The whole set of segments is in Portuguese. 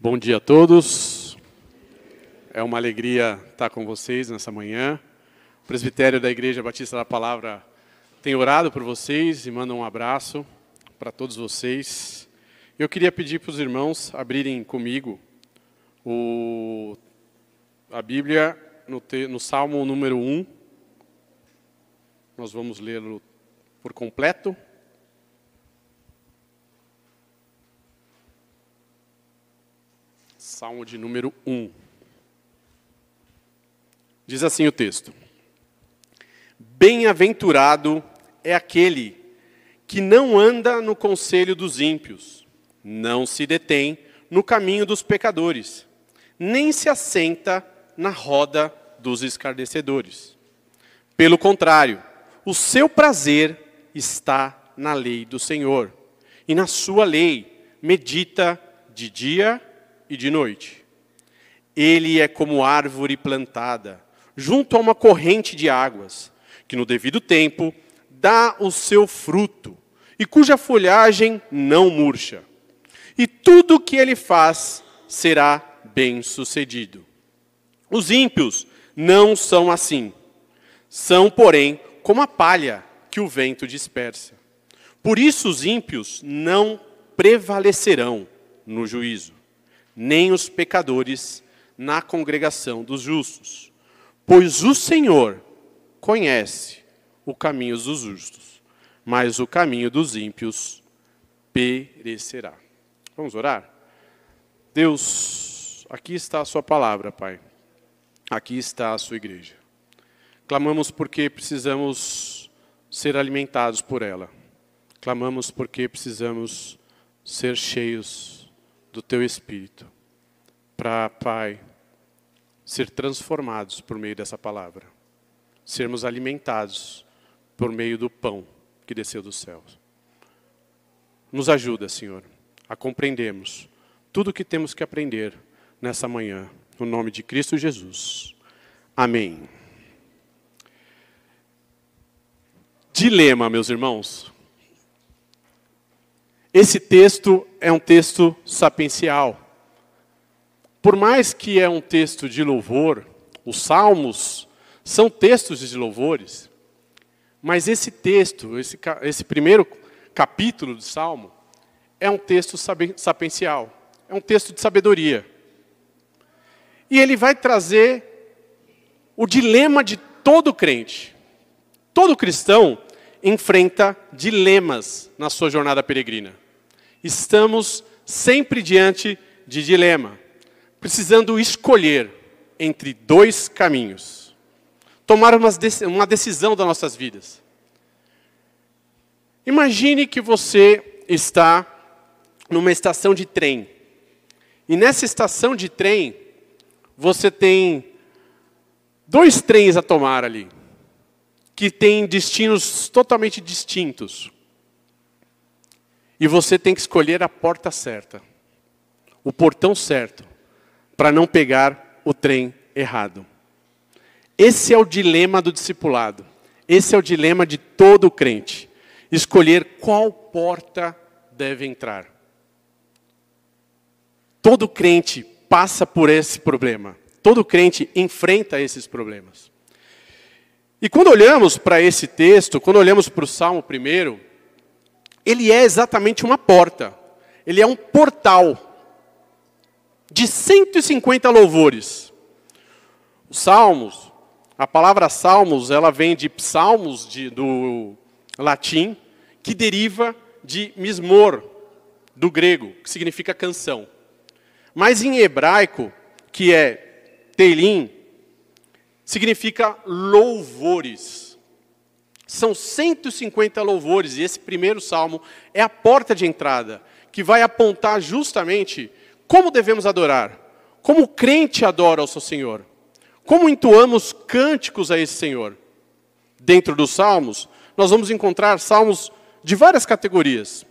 Bom dia a todos. É uma alegria estar com vocês nessa manhã. O presbitério da Igreja Batista da Palavra tem orado por vocês e manda um abraço para todos vocês. Eu queria pedir para os irmãos abrirem comigo a Bíblia no Salmo número 1. Nós vamos lê-lo por completo. Salmo de número 1. Diz assim o texto: Bem-aventurado é aquele que não anda no conselho dos ímpios, não se detém no caminho dos pecadores, nem se assenta na roda dos escarnecedores. Pelo contrário, o seu prazer está na lei do Senhor, e na sua lei medita de dia e de noite. Ele é como árvore plantada junto a uma corrente de águas, que no devido tempo dá o seu fruto, e cuja folhagem não murcha. E tudo o que ele faz será bem-sucedido. Os ímpios não são assim. São, porém, como a palha que o vento dispersa. Por isso os ímpios não prevalecerão no juízo, nem os pecadores na congregação dos justos. Pois o Senhor conhece o caminho dos justos, mas o caminho dos ímpios perecerá. Vamos orar? Deus, aqui está a sua palavra, Pai. Aqui está a sua igreja. Clamamos porque precisamos ser alimentados por ela. Clamamos porque precisamos ser cheios do Teu Espírito, para, Pai, ser transformados por meio dessa palavra, sermos alimentados por meio do pão que desceu dos céus. Nos ajuda, Senhor, a compreendermos tudo o que temos que aprender nessa manhã, no nome de Cristo Jesus. Amém. Dilema, meus irmãos. Esse texto é um texto sapiencial. Por mais que é um texto de louvor, os salmos são textos de louvores, mas esse texto, esse primeiro capítulo do salmo, é um texto sapiencial, é um texto de sabedoria. E ele vai trazer o dilema de todo crente. Todo cristão enfrenta dilemas na sua jornada peregrina. Estamos sempre diante de dilema, precisando escolher entre dois caminhos, tomar uma decisão das nossas vidas. Imagine que você está numa estação de trem, e nessa estação de trem, você tem dois trens a tomar ali, que têm destinos totalmente distintos. E você tem que escolher a porta certa, o portão certo, para não pegar o trem errado. Esse é o dilema do discipulado. Esse é o dilema de todo crente. Escolher qual porta deve entrar. Todo crente passa por esse problema. Todo crente enfrenta esses problemas. E quando olhamos para esse texto, quando olhamos para o Salmo 1, ele é exatamente uma porta. Ele é um portal de 150 louvores. Os salmos, a palavra salmos, ela vem de psalmos do latim, que deriva de mismor, do grego, que significa canção. Mas em hebraico, que é telim, significa louvores. São 150 louvores, e esse primeiro salmo é a porta de entrada, que vai apontar justamente como devemos adorar, como o crente adora ao seu Senhor, como entoamos cânticos a esse Senhor. Dentro dos salmos, nós vamos encontrar salmos de várias categorias,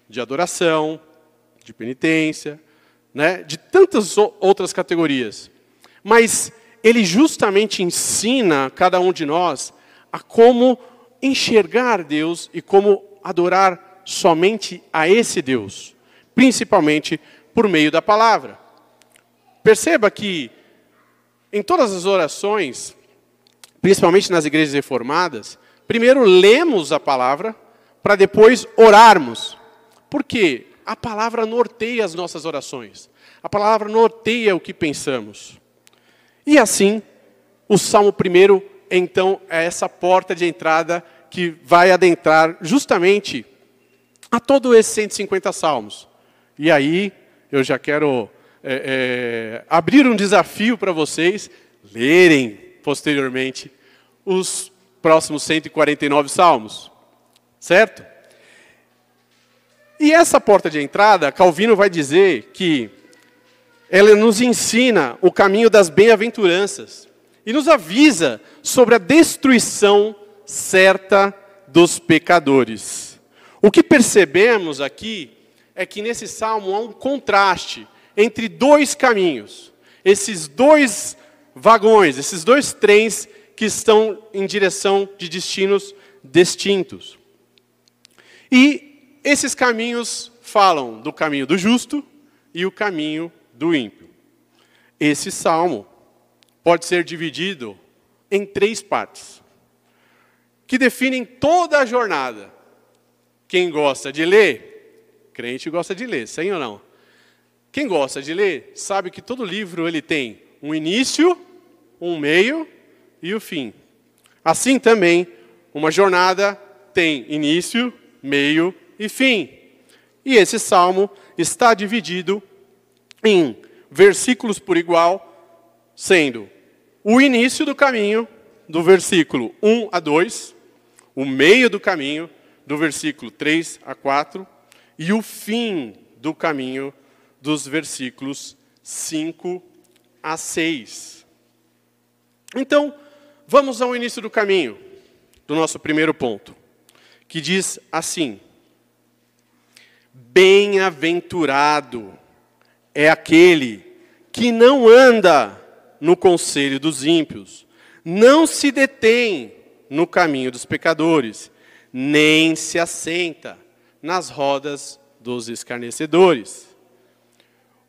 de adoração, de penitência, de tantas outras categorias. Mas ele justamente ensina a cada um de nós a como enxergar Deus e como adorar somente a esse Deus, principalmente por meio da palavra. Perceba que em todas as orações, principalmente nas igrejas reformadas, primeiro lemos a palavra para depois orarmos. Por quê? A palavra norteia as nossas orações. A palavra norteia o que pensamos. E assim, o Salmo 1, então, é essa porta de entrada que vai adentrar justamente a todos esses 150 salmos. E aí, eu já quero abrir um desafio para vocês lerem posteriormente os próximos 149 salmos. Certo? E essa porta de entrada, Calvino vai dizer que ela nos ensina o caminho das bem-aventuranças e nos avisa sobre a destruição certa dos pecadores. O que percebemos aqui é que nesse salmo há um contraste entre dois caminhos. Esses dois vagões, esses dois trens que estão em direção de destinos distintos. E esses caminhos falam do caminho do justo e o caminho do ímpio. Esse salmo pode ser dividido em 3 partes, que definem toda a jornada. Quem gosta de ler, crente gosta de ler, sim ou não? Quem gosta de ler, sabe que todo livro ele tem um início, um meio e o fim. Assim também, uma jornada tem início, meio e fim. E esse salmo está dividido em versículos por igual, sendo o início do caminho, do versículo 1 a 2, o meio do caminho, do versículo 3 a 4, e o fim do caminho, dos versículos 5 a 6. Então, vamos ao início do caminho, do nosso primeiro ponto, que diz assim: bem-aventurado é aquele que não anda no conselho dos ímpios, não se detém no caminho dos pecadores, nem se assenta nas rodas dos escarnecedores.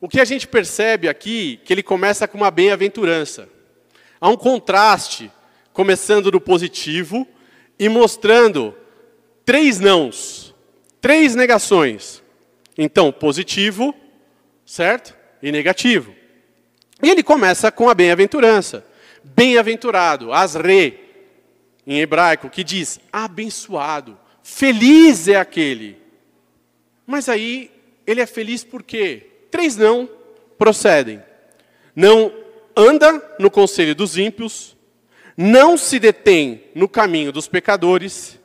O que a gente percebe aqui, que ele começa com uma bem-aventurança. Há um contraste, começando do positivo e mostrando 3 nãos, 3 negações. Então, positivo, certo? E negativo. E ele começa com a bem-aventurança. Bem-aventurado, asre, em hebraico, que diz abençoado, feliz é aquele. Mas aí, ele é feliz por quê? 3 não procedem. Não anda no conselho dos ímpios, não se detém no caminho dos pecadores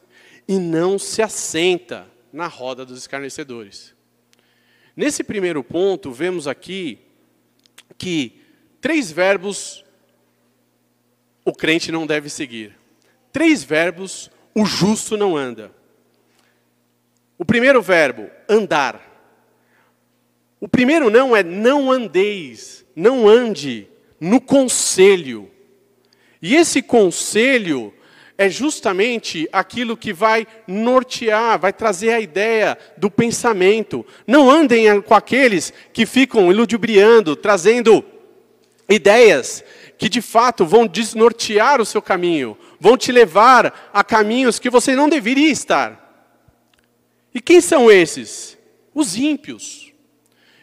e não se assenta na roda dos escarnecedores. Nesse primeiro ponto, vemos aqui que 3 verbos o crente não deve seguir. 3 verbos o justo não anda. O primeiro verbo, andar. O primeiro não é não andeis, não ande no conselho. E esse conselho é justamente aquilo que vai nortear, vai trazer a ideia do pensamento. Não andem com aqueles que ficam iludibriando, trazendo ideias que de fato vão desnortear o seu caminho, vão te levar a caminhos que você não deveria estar. E quem são esses? Os ímpios.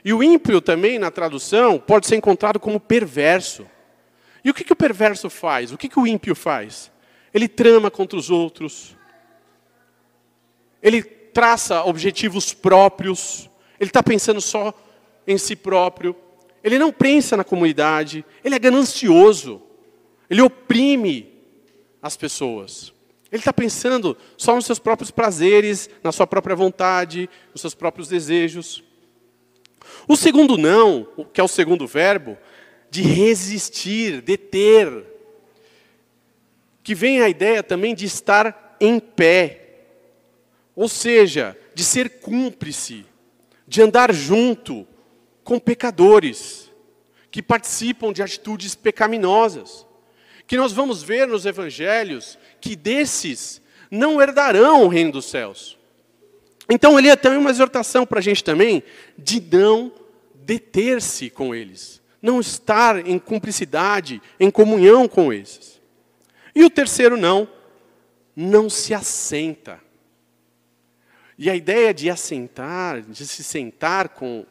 E o ímpio também, na tradução, pode ser encontrado como perverso. E o que o perverso faz? O que o ímpio faz? Ele trama contra os outros. Ele traça objetivos próprios. Ele está pensando só em si próprio. Ele não pensa na comunidade. Ele é ganancioso. Ele oprime as pessoas. Ele está pensando só nos seus próprios prazeres, na sua própria vontade, nos seus próprios desejos. O segundo não, que é o segundo verbo, de resistir, deter, que vem a ideia também de estar em pé, ou seja, de ser cúmplice, de andar junto com pecadores, que participam de atitudes pecaminosas, que nós vamos ver nos evangelhos, que desses não herdarão o reino dos céus. Então ele é também uma exortação para a gente também, de não deter-se com eles, não estar em cumplicidade, em comunhão com esses. E o terceiro não se assenta. E a ideia de assentar, de se sentar com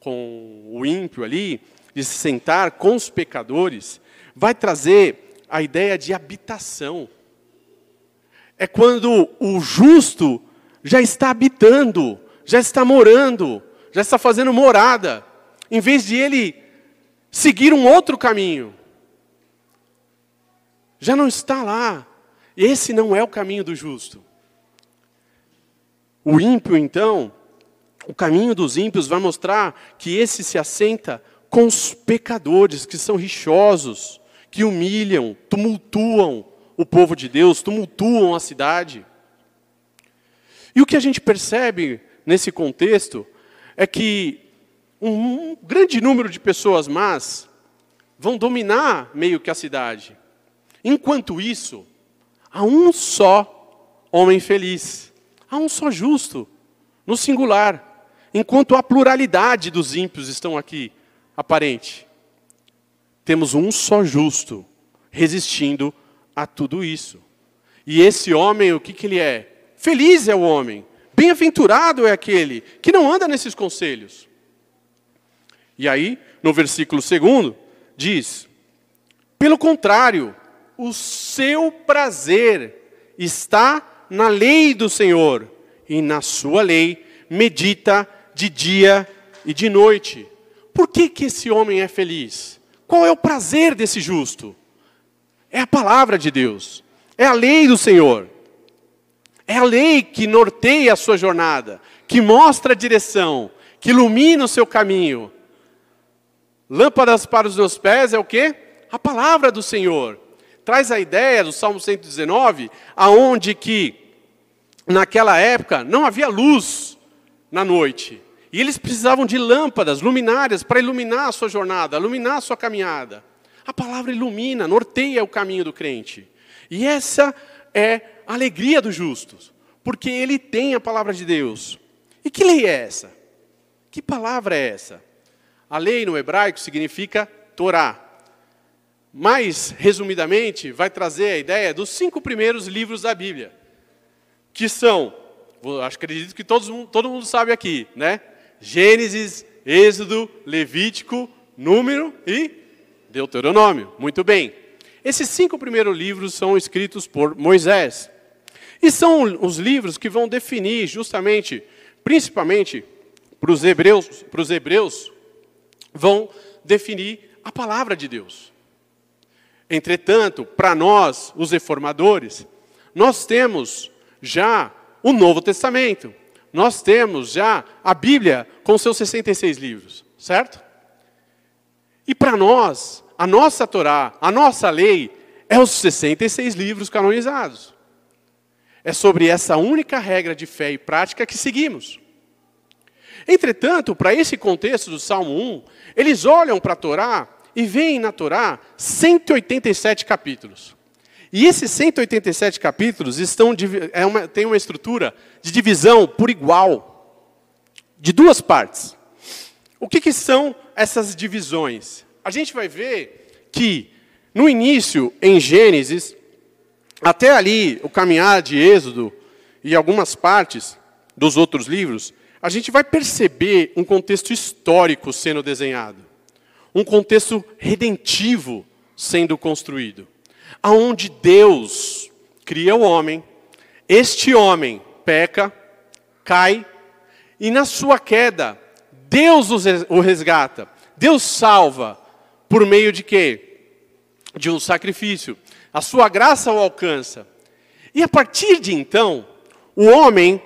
o ímpio ali, de se sentar com os pecadores, vai trazer a ideia de habitação. É quando o justo já está habitando, já está morando, já está fazendo morada, em vez de ele seguir um outro caminho. Já não está lá. Esse não é o caminho do justo. O ímpio, então, o caminho dos ímpios vai mostrar que esse se assenta com os pecadores, que são rixosos, que humilham, tumultuam o povo de Deus, tumultuam a cidade. E o que a gente percebe nesse contexto é que um grande número de pessoas más vão dominar meio que a cidade. Enquanto isso, há um só homem feliz, há um só justo, no singular, enquanto a pluralidade dos ímpios estão aqui, aparente. Temos um só justo, resistindo a tudo isso. E esse homem, o que ele é? Feliz é o homem, bem-aventurado é aquele que não anda nesses conselhos. E aí, no versículo 2, diz: pelo contrário, o seu prazer está na lei do Senhor, e na sua lei medita de dia e de noite. Por que esse homem é feliz? Qual é o prazer desse justo? É a palavra de Deus, é a lei do Senhor. É a lei que norteia a sua jornada, que mostra a direção, que ilumina o seu caminho. Lâmpadas para os meus pés é o quê? A palavra do Senhor. Traz a ideia do Salmo 119, aonde que, naquela época, não havia luz na noite. E eles precisavam de lâmpadas, luminárias, para iluminar a sua jornada, iluminar a sua caminhada. A palavra ilumina, norteia o caminho do crente. E essa é a alegria dos justos, porque ele tem a palavra de Deus. E que lei é essa? Que palavra é essa? A lei no hebraico significa Torá. Mais resumidamente, vai trazer a ideia dos 5 primeiros livros da Bíblia, que são, acredito que todo mundo sabe aqui, né? Gênesis, Êxodo, Levítico, Número e Deuteronômio. Muito bem. Esses 5 primeiros livros são escritos por Moisés. E são os livros que vão definir justamente, principalmente para os hebreus, vão definir a palavra de Deus. Entretanto, para nós, os reformadores, nós temos já o Novo Testamento. Nós temos já a Bíblia com seus 66 livros, certo? E para nós, a nossa Torá, a nossa lei, é os 66 livros canonizados. É sobre essa única regra de fé e prática que seguimos. Entretanto, para esse contexto do Salmo 1, eles olham para a Torá e veem na Torá 187 capítulos. E esses 187 capítulos têm uma estrutura de divisão por igual, de 2 partes. O que são essas divisões? A gente vai ver que, no início, em Gênesis, até ali, o caminhar de Êxodo e algumas partes dos outros livros, a gente vai perceber um contexto histórico sendo desenhado. Um contexto redentivo sendo construído. Aonde Deus cria o homem, este homem peca, cai, e na sua queda, Deus o resgata. Deus salva por meio de quê? De um sacrifício. A sua graça o alcança. E a partir de então, o homem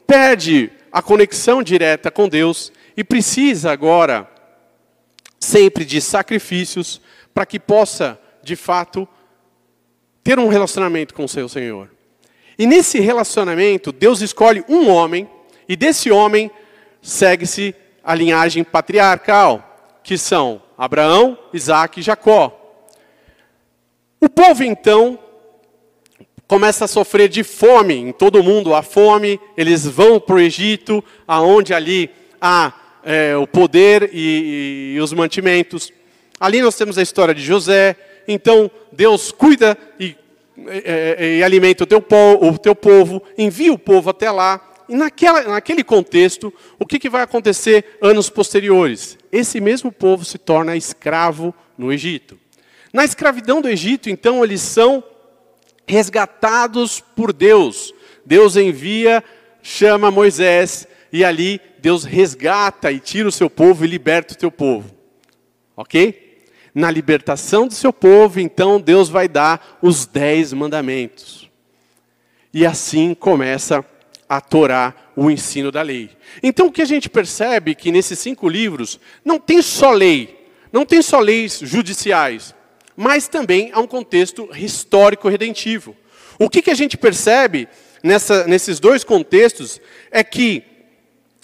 perde a conexão direta com Deus e precisa agora sempre de sacrifícios para que possa, de fato, ter um relacionamento com o seu Senhor. E nesse relacionamento, Deus escolhe um homem, e desse homem segue-se a linhagem patriarcal, que são Abraão, Isaque e Jacó. O povo, então, começa a sofrer de fome, em todo mundo há fome, eles vão para o Egito, aonde ali há o poder e os mantimentos. Ali nós temos a história de José. Então, Deus cuida e alimenta o teu povo, envia o povo até lá. E naquele contexto, o que vai acontecer anos posteriores? Esse mesmo povo se torna escravo no Egito. Na escravidão do Egito, então, eles são resgatados por Deus. Deus envia, chama Moisés, e ali Deus resgata e tira o seu povo e liberta o teu povo. Ok? Na libertação do seu povo, então, Deus vai dar os 10 mandamentos. E assim começa a Torá, o ensino da lei. Então, o que a gente percebe que nesses 5 livros não tem só lei, não tem só leis judiciais, mas também há um contexto histórico-redentivo. O que a gente percebe nesses 2 contextos é que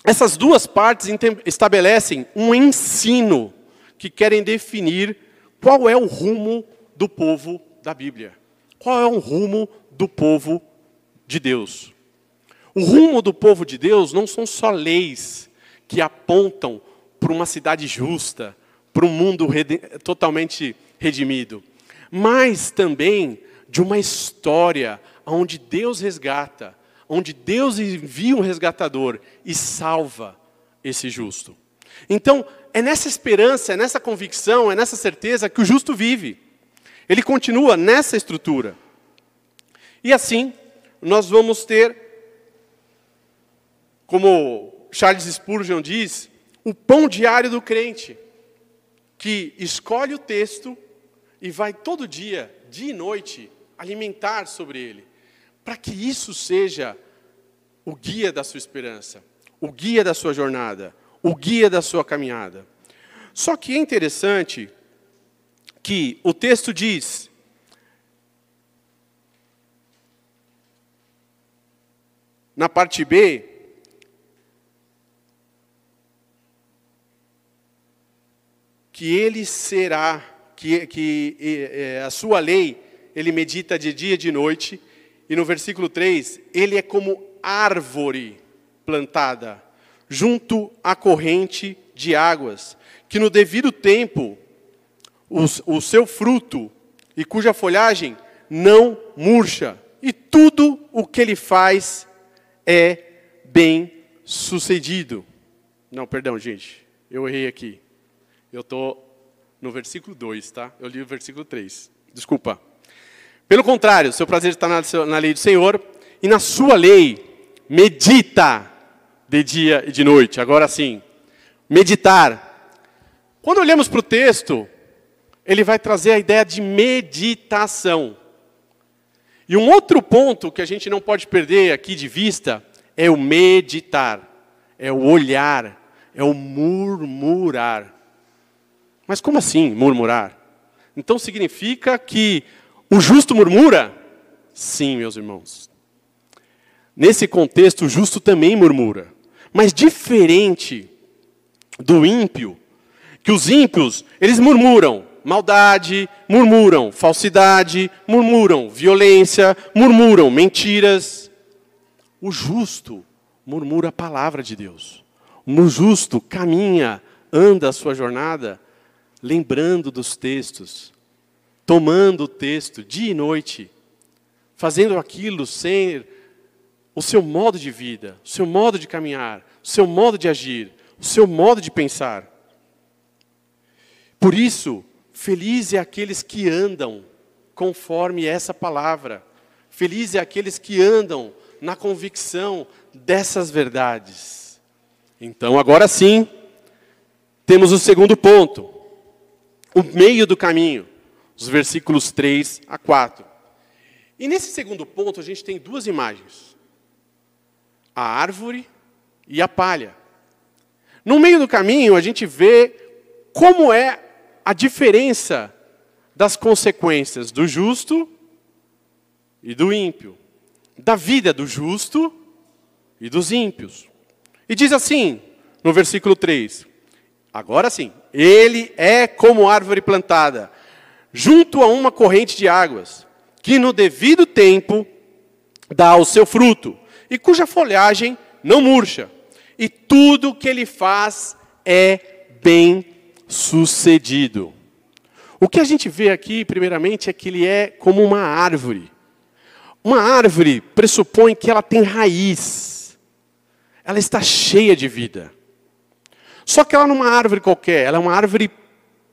essas 2 partes estabelecem um ensino que querem definir qual é o rumo do povo da Bíblia. Qual é o rumo do povo de Deus? O rumo do povo de Deus não são só leis que apontam para uma cidade justa, para um mundo totalmente redimido, mas também de uma história onde Deus resgata, onde Deus envia um resgatador e salva esse justo. Então, é nessa esperança, é nessa convicção, é nessa certeza que o justo vive. Ele continua nessa estrutura. E assim, nós vamos ter, como Charles Spurgeon diz, o pão diário do crente, que escolhe o texto e vai todo dia, dia e noite, alimentar sobre ele, para que isso seja o guia da sua esperança, o guia da sua jornada, o guia da sua caminhada. Só que é interessante que o texto diz, na parte B, que ele será, que a sua lei, ele medita de dia e de noite, e no versículo 3, ele é como árvore plantada, junto à corrente de águas, que no devido tempo, o seu fruto, e cuja folhagem não murcha, e tudo o que ele faz é bem sucedido. Não, perdão, gente, eu errei aqui. Eu estou no versículo 2, tá? Eu li o versículo 3. Desculpa. Pelo contrário, seu prazer está na lei do Senhor, e na sua lei medita de dia e de noite. Agora sim, meditar. Quando olhamos para o texto, ele vai trazer a ideia de meditação. E um outro ponto que a gente não pode perder aqui de vista é o meditar, é o olhar, é o murmurar. Mas como assim, murmurar? Então significa que o justo murmura? Sim, meus irmãos. Nesse contexto, o justo também murmura. Mas diferente do ímpio, que os ímpios, eles murmuram maldade, murmuram falsidade, murmuram violência, murmuram mentiras. O justo murmura a palavra de Deus. O justo caminha, anda a sua jornada, lembrando dos textos, tomando o texto dia e noite, fazendo aquilo ser o seu modo de vida, o seu modo de caminhar, o seu modo de agir, o seu modo de pensar. Por isso, feliz é aqueles que andam conforme essa palavra. Feliz é aqueles que andam na convicção dessas verdades. Então, agora sim, temos o segundo ponto. O meio do caminho, os versículos 3 a 4. E nesse segundo ponto, a gente tem 2 imagens. A árvore e a palha. No meio do caminho, a gente vê como é a diferença das consequências do justo e do ímpio. Da vida do justo e dos ímpios. E diz assim, no versículo 3. Agora sim, ele é como árvore plantada, junto a uma corrente de águas, que no devido tempo dá o seu fruto, e cuja folhagem não murcha, e tudo o que ele faz é bem sucedido. O que a gente vê aqui, primeiramente, é que ele é como uma árvore. Uma árvore pressupõe que ela tem raiz. Ela está cheia de vida. Só que ela não é uma árvore qualquer, ela é uma árvore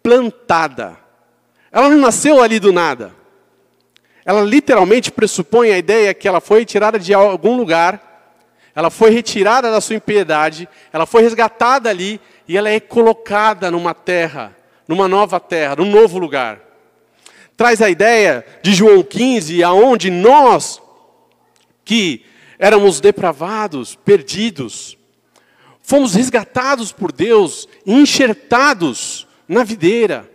plantada. Ela não nasceu ali do nada. Ela literalmente pressupõe a ideia que ela foi retirada de algum lugar, ela foi retirada da sua impiedade, ela foi resgatada ali e ela é colocada numa terra, numa nova terra, num novo lugar. Traz a ideia de João 15, aonde nós, que éramos depravados, perdidos, fomos resgatados por Deus, enxertados na videira.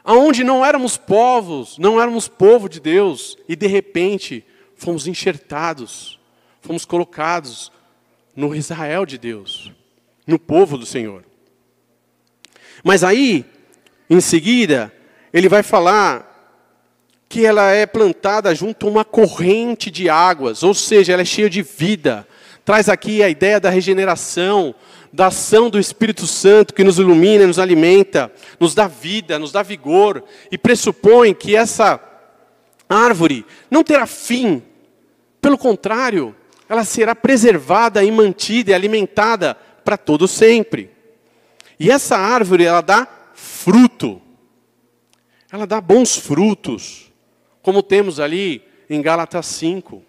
Aonde não éramos povos, não éramos povo de Deus, e de repente fomos enxertados, fomos colocados no Israel de Deus, no povo do Senhor. Mas aí, em seguida, ele vai falar que ela é plantada junto a uma corrente de águas, ou seja, ela é cheia de vida. Traz aqui a ideia da regeneração, da ação do Espírito Santo que nos ilumina, nos alimenta, nos dá vida, nos dá vigor, e pressupõe que essa árvore não terá fim. Pelo contrário, ela será preservada e mantida e alimentada para todo sempre. E essa árvore, ela dá fruto. Ela dá bons frutos, como temos ali em Gálatas 5.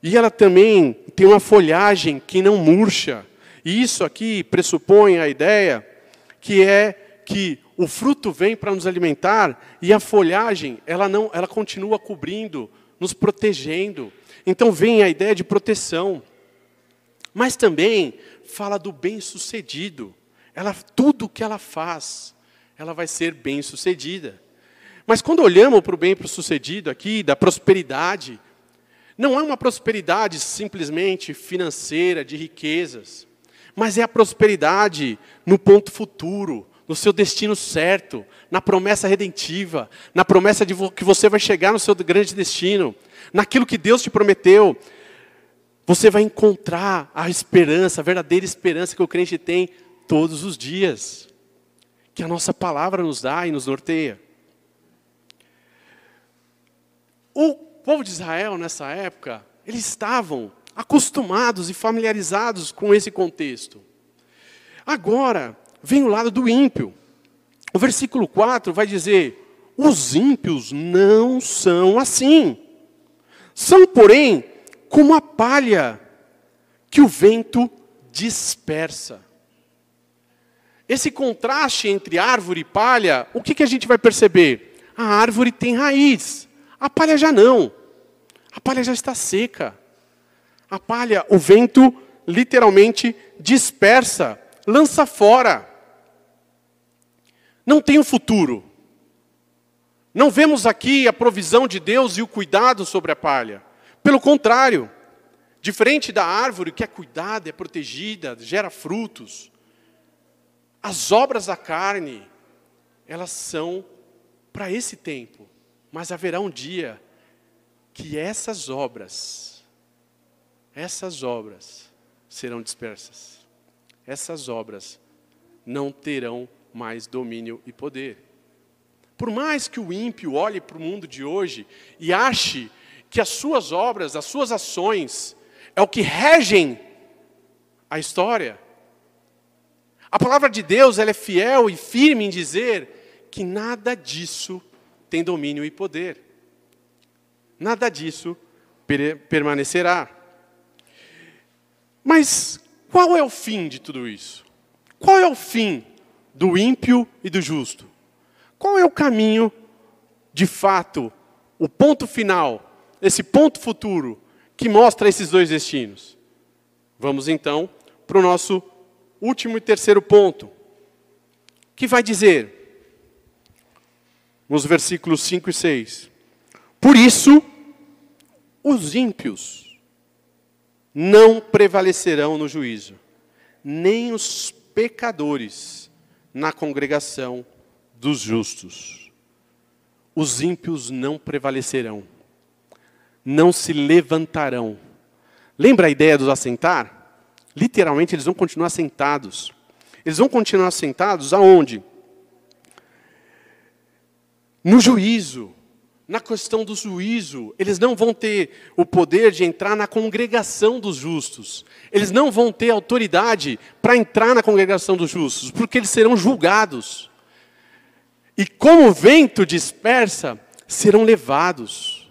E ela também tem uma folhagem que não murcha. E isso aqui pressupõe a ideia que é que o fruto vem para nos alimentar e a folhagem, ela continua cobrindo, nos protegendo. Então vem a ideia de proteção. Mas também fala do bem-sucedido. Tudo que ela faz, ela vai ser bem-sucedida. Mas quando olhamos para o bem-sucedido aqui, da prosperidade, não é uma prosperidade simplesmente financeira, de riquezas, mas é a prosperidade no ponto futuro, no seu destino certo, na promessa redentiva, na promessa de que você vai chegar no seu grande destino, naquilo que Deus te prometeu. Você vai encontrar a esperança, a verdadeira esperança que o crente tem todos os dias, que a nossa palavra nos dá e nos norteia. O povo de Israel, nessa época, eles estavam acostumados e familiarizados com esse contexto. Agora, vem o lado do ímpio. O versículo 4 vai dizer: os ímpios não são assim. São, porém, como a palha que o vento dispersa. Esse contraste entre árvore e palha, o que a gente vai perceber? A árvore tem raiz, a palha já não. A palha já está seca. A palha, o vento literalmente dispersa, lança fora. Não tem um futuro. Não vemos aqui a provisão de Deus e o cuidado sobre a palha. Pelo contrário, diferente da árvore que é cuidada, é protegida, gera frutos, as obras da carne, elas são para esse tempo. Mas haverá um dia que essas obras serão dispersas. Essas obras não terão mais domínio e poder. Por mais que o ímpio olhe para o mundo de hoje e ache que as suas obras, as suas ações, é o que regem a história, a palavra de Deus, ela é fiel e firme em dizer que nada disso tem domínio e poder. Nada disso permanecerá. Mas qual é o fim de tudo isso? Qual é o fim do ímpio e do justo? Qual é o caminho, de fato, o ponto final, esse ponto futuro, que mostra esses dois destinos? Vamos então para o nosso último e terceiro ponto, que vai dizer, nos versículos 5 e 6, por isso, os ímpios não prevalecerão no juízo, nem os pecadores na congregação dos justos. Os ímpios não prevalecerão, não se levantarão. Lembra a ideia dos assentar? Literalmente, eles vão continuar sentados. Eles vão continuar sentados aonde? no juízo, na questão do juízo, eles não vão ter o poder de entrar na congregação dos justos. Eles não vão ter autoridade para entrar na congregação dos justos, porque eles serão julgados. E como o vento dispersa, serão levados.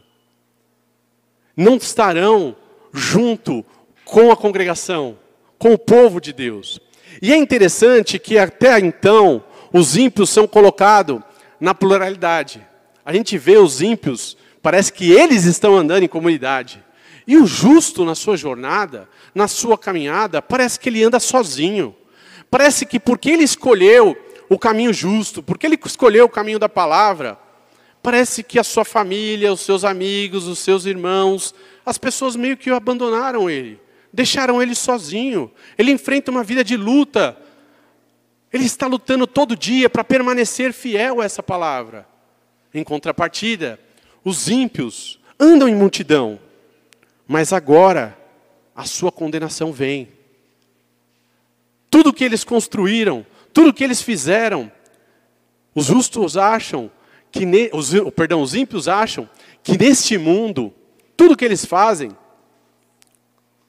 Não estarão junto com a congregação, com o povo de Deus. E é interessante que até então, os ímpios são colocados na pluralidade. A gente vê os ímpios, parece que eles estão andando em comunidade. E o justo na sua jornada, na sua caminhada, parece que ele anda sozinho. Parece que porque ele escolheu o caminho justo, porque ele escolheu o caminho da palavra, parece que a sua família, os seus amigos, os seus irmãos, as pessoas meio que abandonaram ele, deixaram ele sozinho. Ele enfrenta uma vida de luta. Ele está lutando todo dia para permanecer fiel a essa palavra. Em contrapartida, os ímpios andam em multidão, mas agora a sua condenação vem. Tudo que eles construíram, tudo que eles fizeram, os justos acham que os ímpios acham que neste mundo tudo que eles fazem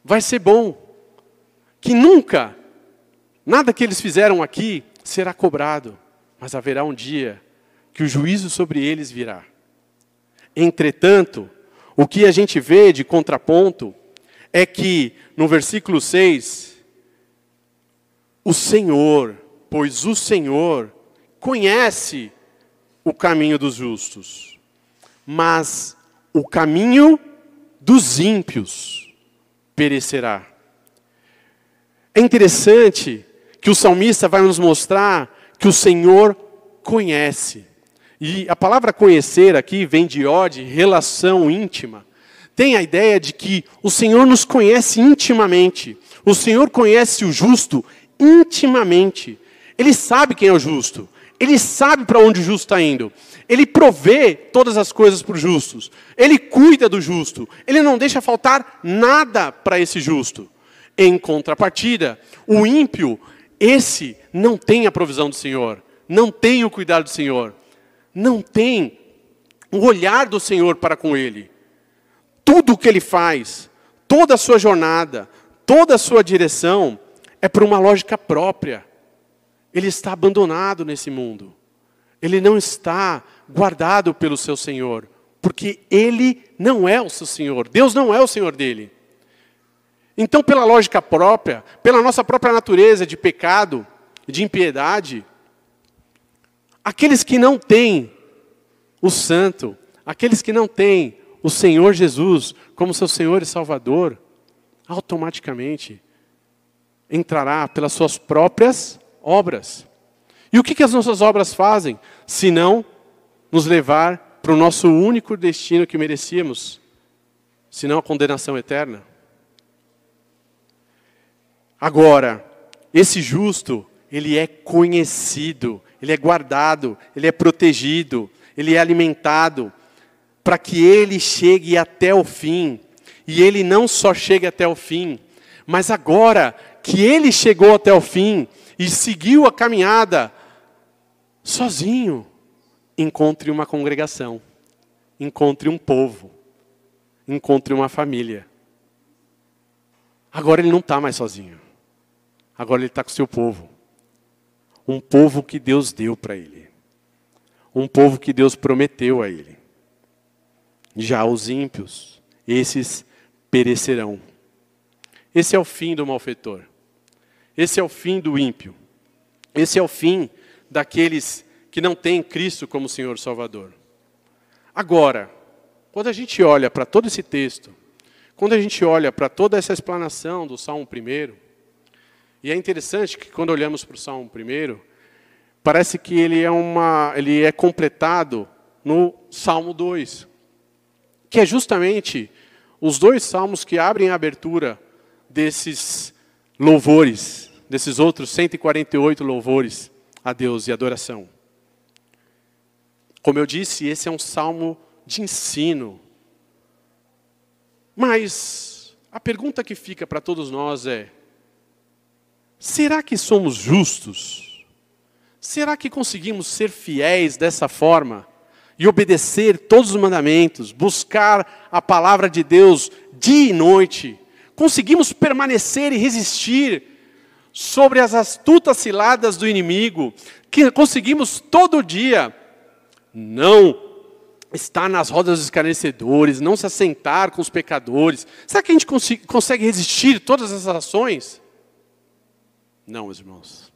vai ser bom, que nunca nada que eles fizeram aqui será cobrado, mas haverá um dia que o juízo sobre eles virá. Entretanto, o que a gente vê de contraponto é que no versículo 6, o Senhor, pois o Senhor conhece o caminho dos justos, mas o caminho dos ímpios perecerá. É interessante que o salmista vai nos mostrar que o Senhor conhece. E a palavra conhecer aqui vem de ode, relação íntima. Tem a ideia de que o Senhor nos conhece intimamente. O Senhor conhece o justo intimamente. Ele sabe quem é o justo. Ele sabe para onde o justo está indo. Ele provê todas as coisas para os justos. Ele cuida do justo. Ele não deixa faltar nada para esse justo. Em contrapartida, o ímpio, esse não tem a provisão do Senhor. Não tem o cuidado do Senhor. Não tem o olhar do Senhor para com ele. Tudo o que ele faz, toda a sua jornada, toda a sua direção, é por uma lógica própria. Ele está abandonado nesse mundo. Ele não está guardado pelo seu Senhor, porque ele não é o seu Senhor. Deus não é o Senhor dele. Então, pela lógica própria, pela nossa própria natureza de pecado, de impiedade, aqueles que não têm o Santo, aqueles que não têm o Senhor Jesus como seu Senhor e Salvador, automaticamente entrará pelas suas próprias obras. E o que as nossas obras fazem? Se não nos levar para o nosso único destino que merecíamos, senão a condenação eterna. Agora, esse justo, ele é conhecido, ele é guardado, ele é protegido, ele é alimentado, para que ele chegue até o fim. E ele não só chega até o fim, mas agora que ele chegou até o fim e seguiu a caminhada sozinho, encontre uma congregação, encontre um povo, encontre uma família. Agora ele não está mais sozinho. Agora ele está com o seu povo. Um povo que Deus deu para ele. Um povo que Deus prometeu a ele. Já os ímpios, esses perecerão. Esse é o fim do malfeitor. Esse é o fim do ímpio. Esse é o fim daqueles que não têm Cristo como Senhor Salvador. Agora, quando a gente olha para todo esse texto, quando a gente olha para toda essa explanação do Salmo 1, e é interessante que quando olhamos para o Salmo 1, parece que ele é completado no Salmo 2, que é justamente os dois salmos que abrem a abertura desses louvores, desses outros 148 louvores a Deus e adoração. Como eu disse, esse é um salmo de ensino. Mas a pergunta que fica para todos nós é: será que somos justos? Será que conseguimos ser fiéis dessa forma? e obedecer todos os mandamentos, buscar a palavra de Deus dia e noite, conseguimos permanecer e resistir sobre as astutas ciladas do inimigo, que conseguimos todo dia não estar nas rodas dos escarnecedores, não se assentar com os pecadores. Será que a gente consegue resistir todas essas ações? Não, meus irmãos.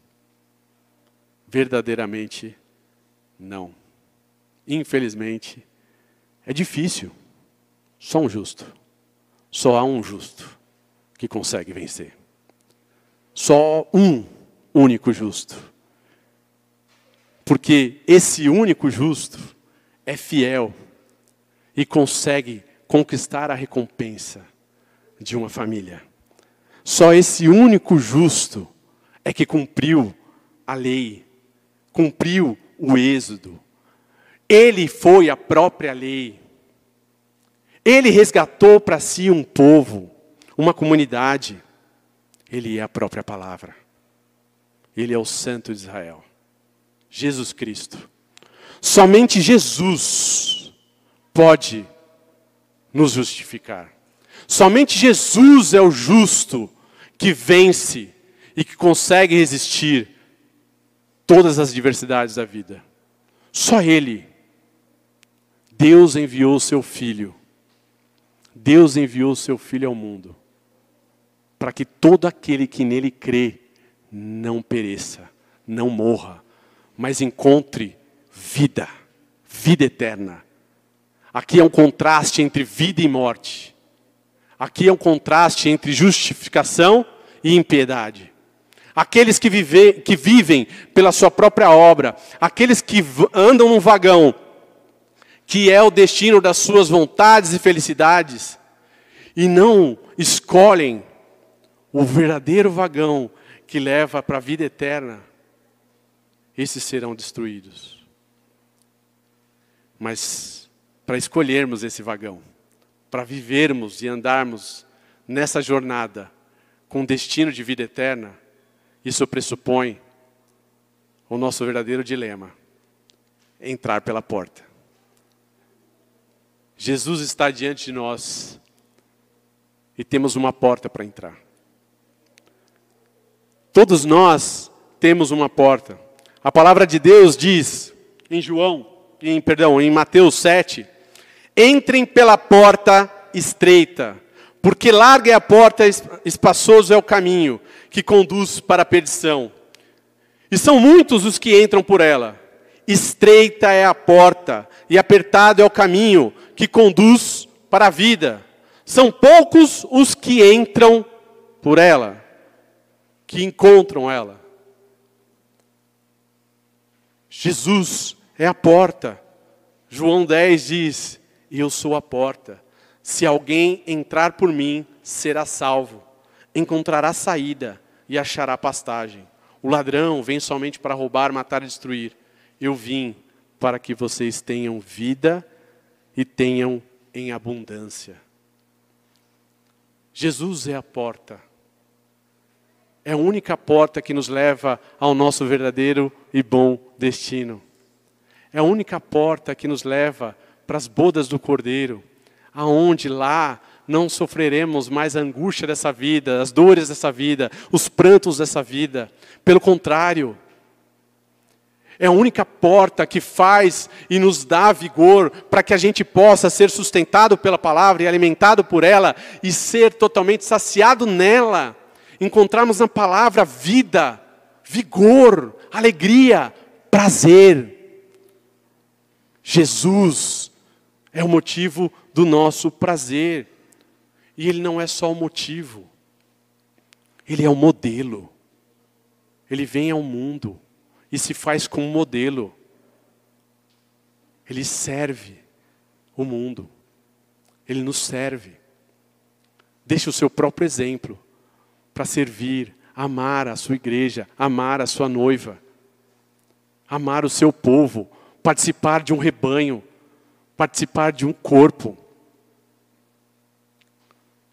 Verdadeiramente não. Infelizmente, é difícil. Só um justo. Só há um justo que consegue vencer. Só um único justo. Porque esse único justo é fiel e consegue conquistar a recompensa de uma família. Só esse único justo é que cumpriu a lei, cumpriu o êxodo. Ele foi a própria lei. Ele resgatou para si um povo, uma comunidade. Ele é a própria palavra. Ele é o Santo de Israel. Jesus Cristo. Somente Jesus pode nos justificar. Somente Jesus é o justo que vence e que consegue resistir todas as diversidades da vida. Só Ele. Deus enviou o seu Filho. Deus enviou o seu Filho ao mundo para que todo aquele que nele crê não pereça, não morra, mas encontre vida, vida eterna. Aqui é um contraste entre vida e morte. Aqui é um contraste entre justificação e impiedade. Aqueles que vivem pela sua própria obra, aqueles que andam num vagão, que é o destino das suas vontades e felicidades, e não escolhem o verdadeiro vagão que leva para a vida eterna, esses serão destruídos. Mas para escolhermos esse vagão, para vivermos e andarmos nessa jornada com destino de vida eterna, isso pressupõe o nosso verdadeiro dilema: entrar pela porta. Jesus está diante de nós e temos uma porta para entrar. Todos nós temos uma porta. A palavra de Deus diz em Mateus 7, entrem pela porta estreita, porque larga é a porta, espaçoso é o caminho que conduz para a perdição. E são muitos os que entram por ela. Estreita é a porta e apertado é o caminho que conduz para a vida. São poucos os que entram por ela, que encontram ela. Jesus é a porta. João 10 diz: eu sou a porta. Se alguém entrar por mim, será salvo. Encontrará saída e achará pastagem. O ladrão vem somente para roubar, matar e destruir. Eu vim para que vocês tenham vida e tenham em abundância. Jesus é a porta. É a única porta que nos leva ao nosso verdadeiro e bom destino. É a única porta que nos leva para as bodas do Cordeiro, aonde lá não sofreremos mais a angústia dessa vida, as dores dessa vida, os prantos dessa vida. Pelo contrário, é a única porta que faz e nos dá vigor para que a gente possa ser sustentado pela palavra e alimentado por ela e ser totalmente saciado nela. Encontrarmos na palavra vida, vigor, alegria, prazer. Jesus é o motivo do nosso prazer. E Ele não é só o motivo. Ele é o modelo. Ele vem ao mundo e se faz como modelo. Ele serve o mundo. Ele nos serve. Deixa o seu próprio exemplo para servir, amar a sua igreja, amar a sua noiva, amar o seu povo, participar de um rebanho, participar de um corpo.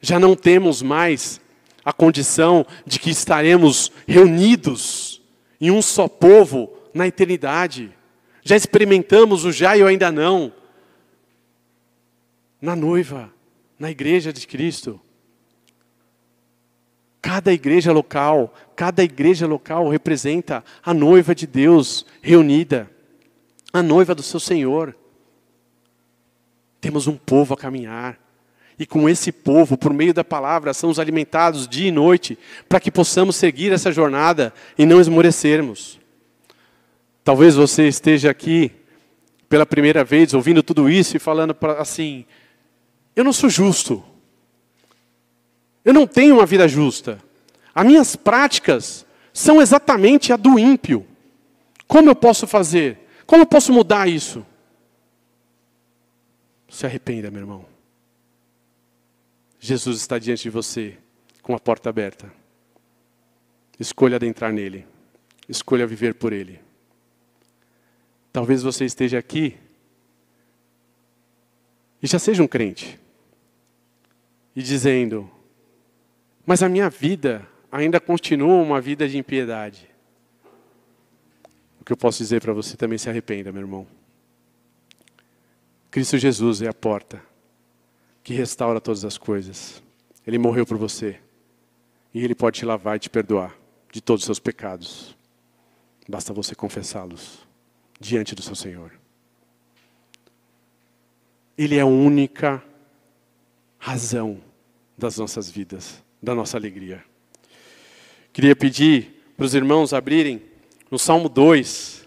Já não temos mais a condição de que estaremos reunidos em um só povo na eternidade. Já experimentamos o já e o ainda não na noiva, na igreja de Cristo. Cada igreja local representa a noiva de Deus reunida, a noiva do seu Senhor. Temos um povo a caminhar. E com esse povo, por meio da palavra, somos alimentados dia e noite, para que possamos seguir essa jornada e não esmorecermos. Talvez você esteja aqui pela primeira vez, ouvindo tudo isso e falando assim, eu não sou justo. Eu não tenho uma vida justa. As minhas práticas são exatamente a do ímpio. Como eu posso fazer? Como eu posso mudar isso? Se arrependa, meu irmão. Jesus está diante de você, com a porta aberta. Escolha adentrar nele. Escolha viver por ele. Talvez você esteja aqui e já seja um crente. E dizendo, mas a minha vida ainda continua uma vida de impiedade. O que eu posso dizer para você, também se arrependa, meu irmão. Cristo Jesus é a porta que restaura todas as coisas. Ele morreu por você. E Ele pode te lavar e te perdoar de todos os seus pecados. Basta você confessá-los diante do seu Senhor. Ele é a única razão das nossas vidas, da nossa alegria. Queria pedir para os irmãos abrirem no Salmo 2,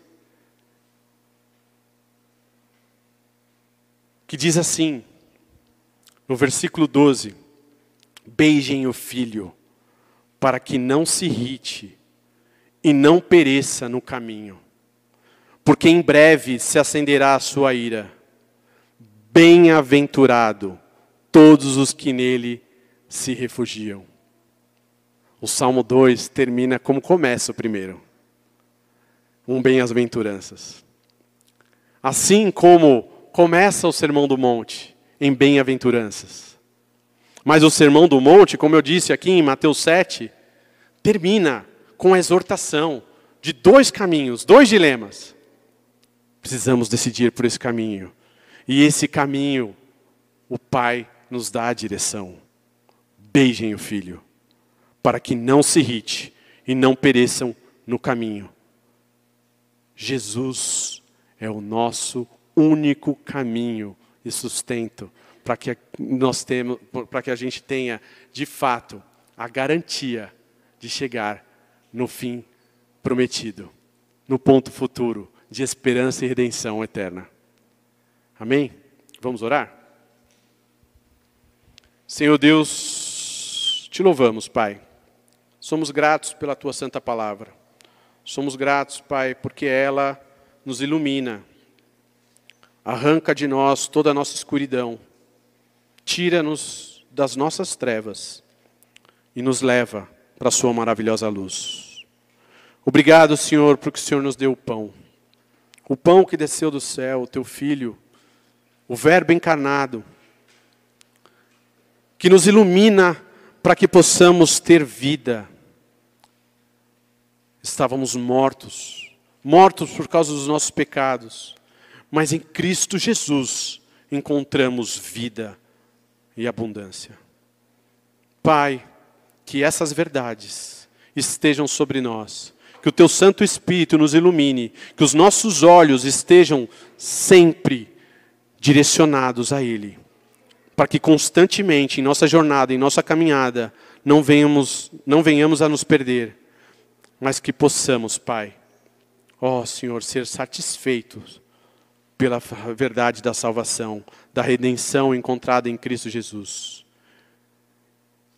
que diz assim, no versículo 12, beijem o filho, para que não se irrite e não pereça no caminho, porque em breve se acenderá a sua ira. Bem-aventurado todos os que nele se refugiam. O Salmo 2 termina como começa o primeiro. Bem-aventuranças. Assim como começa o Sermão do Monte, em bem-aventuranças. Mas o Sermão do Monte, como eu disse aqui em Mateus 7, termina com a exortação de 2 caminhos, 2 dilemas. Precisamos decidir por esse caminho. E esse caminho, o Pai nos dá a direção. Beijem o Filho, para que não se irrite e não pereçam no caminho. Jesus é o nosso único caminho e sustento para que a gente tenha, de fato, a garantia de chegar no fim prometido, no ponto futuro de esperança e redenção eterna. Amém? Vamos orar? Senhor Deus, te louvamos, Pai. Somos gratos pela Tua santa palavra. Somos gratos, Pai, porque ela nos ilumina. Arranca de nós toda a nossa escuridão. Tira-nos das nossas trevas e nos leva para a sua maravilhosa luz. Obrigado, Senhor, porque o Senhor nos deu o pão. O pão que desceu do céu, o Teu Filho, o Verbo encarnado, que nos ilumina para que possamos ter vida. Estávamos mortos por causa dos nossos pecados, mas em Cristo Jesus encontramos vida e abundância. Pai, que essas verdades estejam sobre nós, que o Teu Santo Espírito nos ilumine, que os nossos olhos estejam sempre direcionados a Ele, para que constantemente em nossa jornada, em nossa caminhada, não venhamos a nos perder, mas que possamos, Pai, ó Senhor, ser satisfeitos pela verdade da salvação, da redenção encontrada em Cristo Jesus.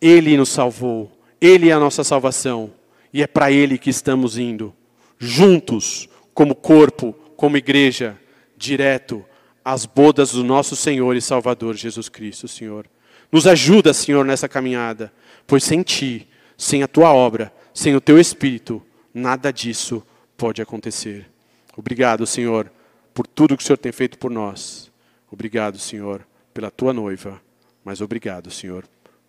Ele nos salvou, Ele é a nossa salvação, e é para Ele que estamos indo, juntos, como corpo, como igreja, direto às bodas do nosso Senhor e Salvador Jesus Cristo, Senhor. Nos ajuda, Senhor, nessa caminhada, pois sem Ti, sem a Tua obra, sem o Teu Espírito, nada disso pode acontecer. Obrigado, Senhor, por tudo que o Senhor tem feito por nós. Obrigado, Senhor, pela Tua noiva, mas obrigado, Senhor,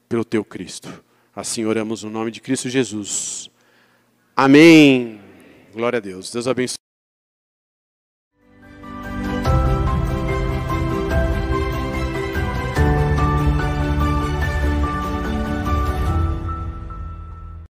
pelo Teu Cristo. Assim oramos no nome de Cristo Jesus. Amém. Glória a Deus. Deus abençoe.